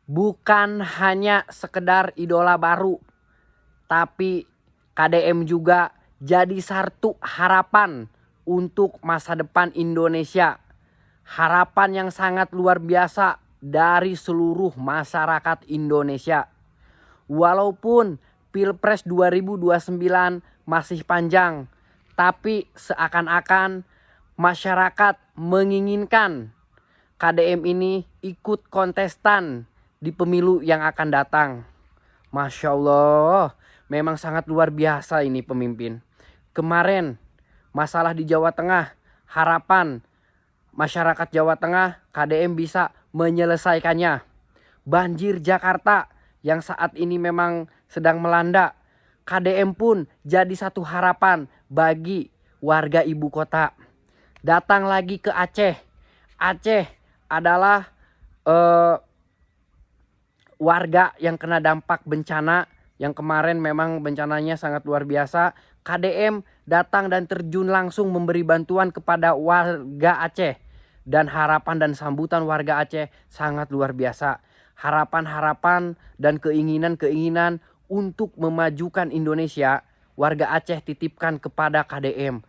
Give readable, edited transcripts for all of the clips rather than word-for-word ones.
bukan hanya sekedar idola baru, tapi KDM juga jadi satu harapan untuk masa depan Indonesia. Harapan yang sangat luar biasa dari seluruh masyarakat Indonesia. Walaupun Pilpres 2029 masih panjang, tapi seakan-akan masyarakat menginginkan KDM ini ikut kontestan di pemilu yang akan datang. Masya Allah, memang sangat luar biasa ini pemimpin. Kemarin masalah di Jawa Tengah, harapan masyarakat Jawa Tengah KDM bisa menyelesaikannya. Banjir Jakarta yang saat ini memang sedang melanda, KDM pun jadi satu harapan bagi warga ibu kota. Datang lagi ke Aceh. Aceh adalah warga yang kena dampak bencana yang kemarin memang bencananya sangat luar biasa. KDM datang dan terjun langsung memberi bantuan kepada warga Aceh. Dan harapan dan sambutan warga Aceh sangat luar biasa. Harapan-harapan dan keinginan-keinginan untuk memajukan Indonesia, warga Aceh titipkan kepada KDM.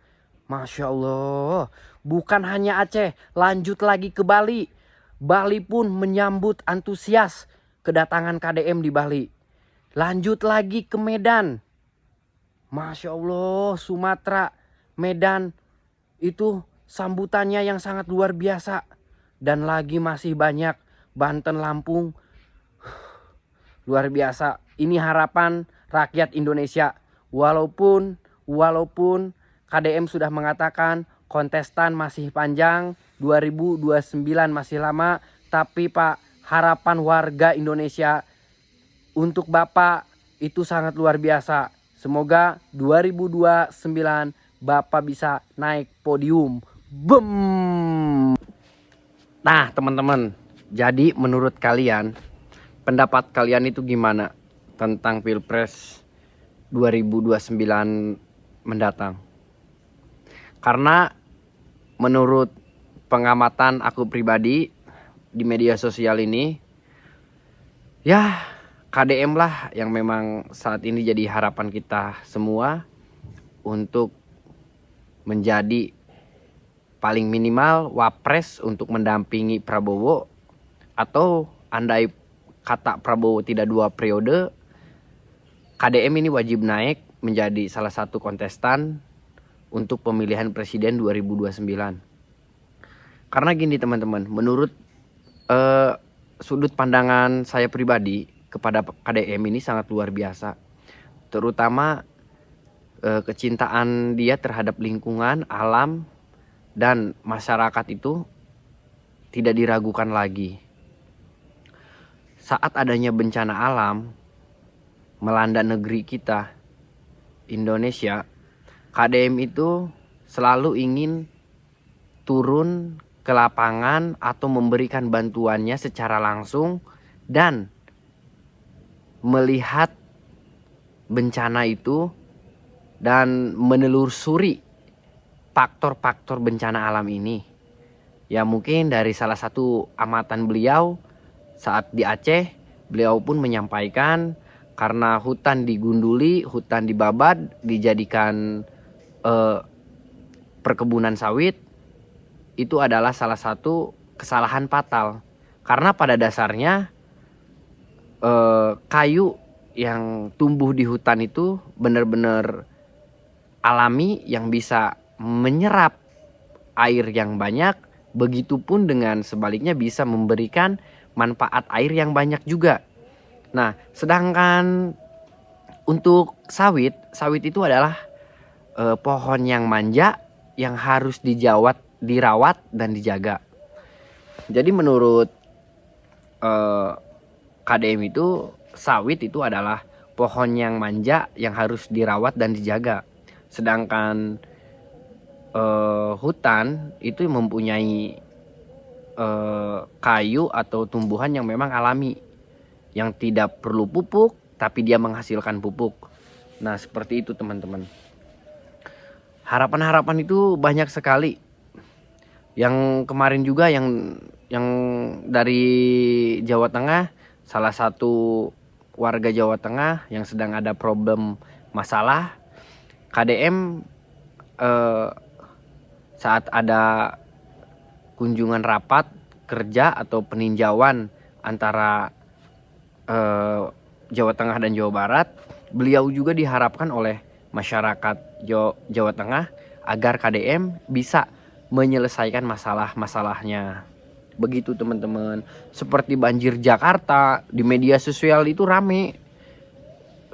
Masya Allah, bukan hanya Aceh, lanjut lagi ke Bali. Bali pun menyambut antusias kedatangan KDM di Bali. Lanjut lagi ke Medan. Masya Allah, Sumatera, Medan itu sambutannya yang sangat luar biasa. Dan lagi masih banyak Banten, Lampung. Luar biasa. Ini harapan rakyat Indonesia. Walaupun KDM sudah mengatakan kontestan masih panjang, 2029 masih lama, tapi Pak, harapan warga Indonesia untuk Bapak itu sangat luar biasa. Semoga 2029 Bapak bisa naik podium. Bem. Nah, teman-teman, jadi menurut kalian, pendapat kalian itu gimana tentang Pilpres 2029 mendatang? Karena menurut pengamatan aku pribadi di media sosial ini, ya KDM lah yang memang saat ini jadi harapan kita semua untuk menjadi paling minimal wapres untuk mendampingi Prabowo, atau andai kata Prabowo tidak 2 periode, KDM ini wajib naik menjadi salah satu kontestan untuk pemilihan presiden 2029. Karena gini teman-teman, menurut sudut pandangan saya pribadi kepada KDM ini sangat luar biasa. Terutama kecintaan dia terhadap lingkungan, alam, dan masyarakat itu tidak diragukan lagi. Saat adanya bencana alam melanda negeri kita, Indonesia, KDM itu selalu ingin turun ke lapangan atau memberikan bantuannya secara langsung dan melihat bencana itu dan menelusuri faktor-faktor bencana alam ini. Ya mungkin dari salah satu amatan beliau saat di Aceh, beliau pun menyampaikan karena hutan digunduli, hutan dibabat, dijadikan perkebunan sawit, itu adalah salah satu kesalahan fatal. Karena pada dasarnya kayu yang tumbuh di hutan itu benar-benar alami yang bisa menyerap air yang banyak, begitupun dengan sebaliknya bisa memberikan manfaat air yang banyak juga. Nah, sedangkan untuk sawit itu adalah pohon yang manja yang harus dirawat dan dijaga. Jadi menurut KDM itu, sawit itu adalah pohon yang manja yang harus dirawat dan dijaga. Sedangkan hutan itu mempunyai kayu atau tumbuhan yang memang alami, yang tidak perlu pupuk tapi dia menghasilkan pupuk. Nah seperti itu teman-teman. Harapan-harapan itu banyak sekali. Yang kemarin juga yang dari Jawa Tengah salah satu warga Jawa Tengah yang sedang ada problem masalah. KDM saat ada kunjungan rapat kerja atau peninjauan antara Jawa Tengah dan Jawa Barat, beliau juga diharapkan oleh masyarakat Jawa Tengah agar KDM bisa menyelesaikan masalah-masalahnya. Begitu teman-teman. Seperti banjir Jakarta, di media sosial itu rame.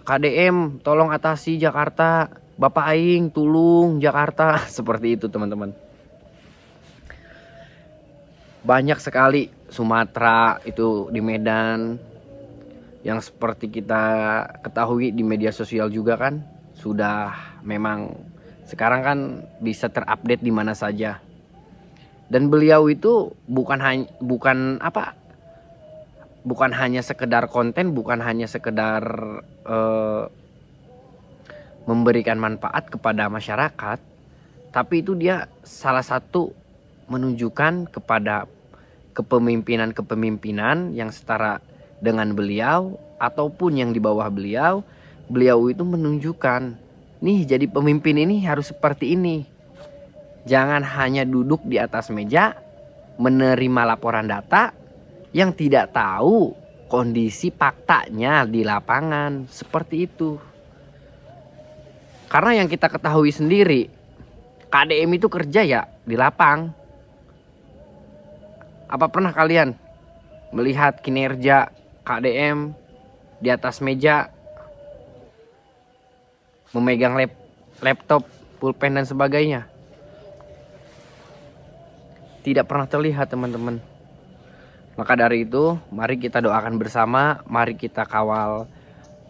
KDM tolong atasi Jakarta, Bapak Aing tulung Jakarta. Seperti itu teman-teman. Banyak sekali Sumatera itu di Medan, yang seperti kita ketahui di media sosial juga kan sudah memang sekarang kan bisa terupdate di mana saja. Dan beliau itu bukan hanya sekedar konten, bukan hanya sekedar memberikan manfaat kepada masyarakat, tapi itu dia salah satu menunjukkan kepada kepemimpinan yang setara dengan beliau ataupun yang di bawah beliau. Beliau itu menunjukkan, nih jadi pemimpin ini harus seperti ini. Jangan hanya duduk di atas meja menerima laporan data yang tidak tahu kondisi faktanya di lapangan. Seperti itu. Karena yang kita ketahui sendiri, KDM itu kerja ya di lapang. Apa pernah kalian melihat kinerja KDM di atas meja memegang laptop, pulpen dan sebagainya? Tidak pernah terlihat teman-teman. Maka dari itu mari kita doakan bersama, mari kita kawal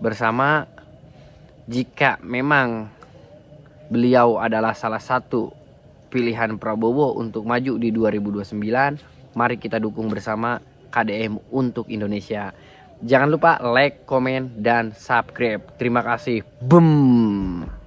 bersama. Jika memang beliau adalah salah satu pilihan Prabowo untuk maju di 2029, mari kita dukung bersama KDM untuk Indonesia. Jangan lupa like, komen, dan subscribe. Terima kasih. Boom.